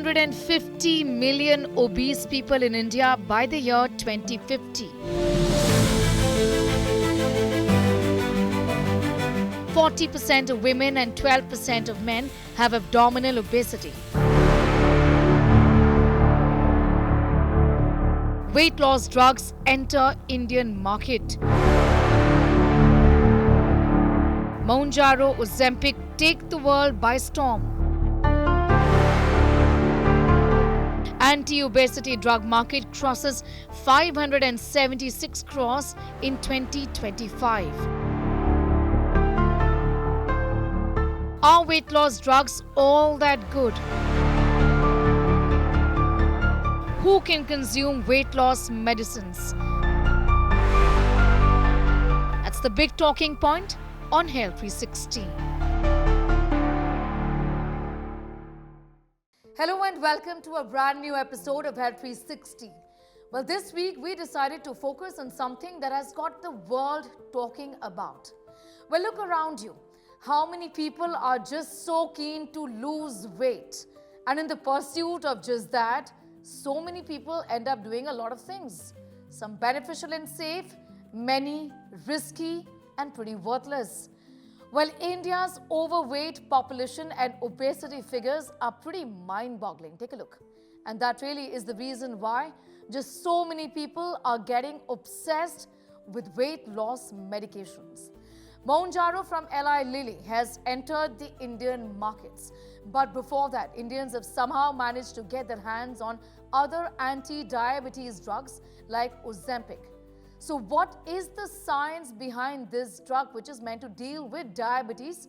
150 million obese people in India by the year 2050. 40% of women and 12% of men have abdominal obesity. Weight loss drugs enter Indian market. Mounjaro, Ozempic take the world by storm. Anti-obesity drug market crosses 576 crores in 2025. Are weight loss drugs all that good? Who can consume weight loss medicines? That's the big talking point on Health 360. Hello and welcome to a brand new episode of Health 360. Well, this week we decided to focus on something that has got the world talking about. Well, look around you. How many people are just so keen to lose weight? And in the pursuit of just that, so many people end up doing a lot of things. Some beneficial and safe, many risky and pretty worthless. Well, India's overweight population and obesity figures are pretty mind-boggling. Take a look. And that really is the reason why just so many people are getting obsessed with weight loss medications. Mounjaro from Eli Lilly has entered the Indian markets. But before that, Indians have somehow managed to get their hands on other anti-diabetes drugs like Ozempic. So what is the science behind this drug which is meant to deal with diabetes?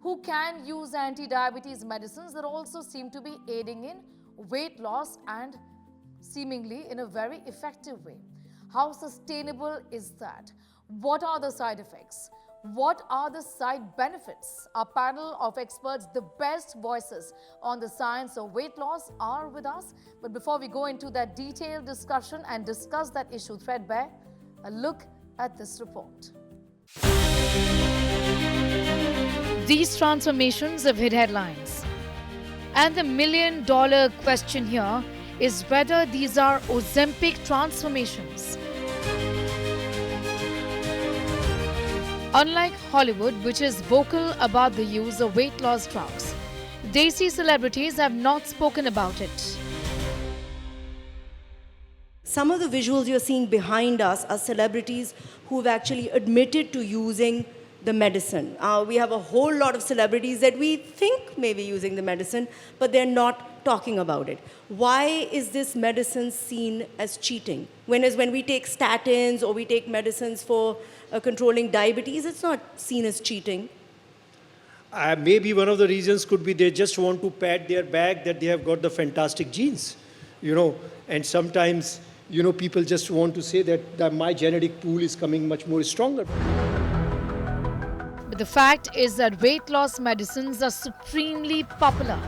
Who can use anti-diabetes medicines that also seem to be aiding in weight loss and seemingly in a very effective way? How sustainable is that? What are the side effects? What are the side benefits? Our panel of experts, the best voices on the science of weight loss, are with us. But before we go into that detailed discussion and discuss that issue threadbare, a look at this report. These transformations have hit headlines. And the million-dollar question here is whether these are Ozempic transformations. Unlike Hollywood, which is vocal about the use of weight loss drugs, Desi celebrities have not spoken about it. Some of the visuals you're seeing behind us are celebrities who've actually admitted to using the medicine. We have a whole lot of celebrities that we think may be using the medicine, but they're not talking about it. Why is this medicine seen as cheating? When we take statins or we take medicines for controlling diabetes, it's not seen as cheating. Maybe one of the reasons could be they just want to pat their back that they have got the fantastic genes, and sometimes, people just want to say that my genetic pool is coming much more stronger. But the fact is that weight loss medicines are supremely popular,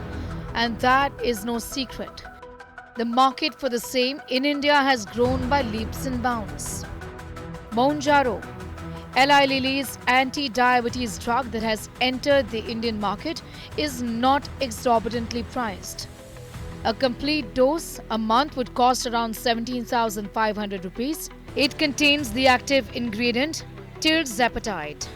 and that is no secret. The market for the same in India has grown by leaps and bounds. Mounjaro, Eli Lilly's anti-diabetes drug that has entered the Indian market, is not exorbitantly priced. A complete dose a month would cost around 17,500 rupees. It contains the active ingredient tirzepatide.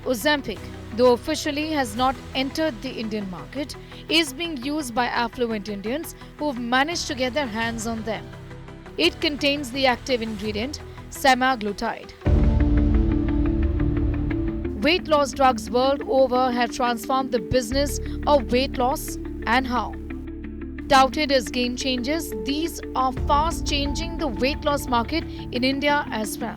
Ozempic, though officially has not entered the Indian market, is being used by affluent Indians who have managed to get their hands on them. It contains the active ingredient semaglutide. Weight loss drugs world over have transformed the business of weight loss, and how? Touted as game changers, these are fast changing the weight loss market in India as well.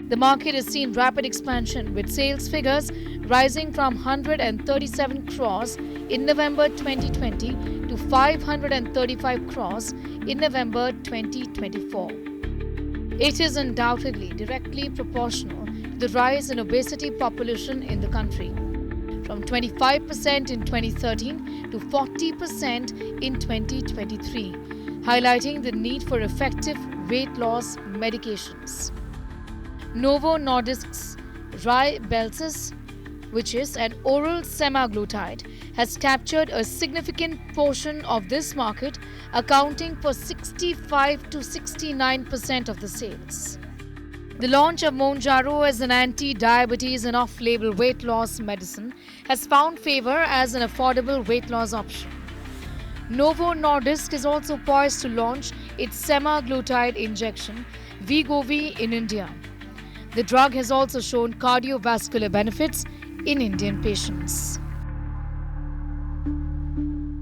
The market has seen rapid expansion, with sales figures rising from 137 crores in November 2020 to 535 crores in November 2024. It is undoubtedly directly proportional to the rise in obesity population in the country, from 25% in 2013 to 40% in 2023, highlighting the need for effective weight loss medications. Novo Nordisk's Rybelsus which is an oral semaglutide, has captured a significant portion of this market, accounting for 65 to 69% of the sales. The launch of Mounjaro as an anti-diabetes and off-label weight loss medicine has found favor as an affordable weight loss option. Novo Nordisk is also poised to launch its semaglutide injection, Wegovy, in India. The drug has also shown cardiovascular benefits in Indian patients.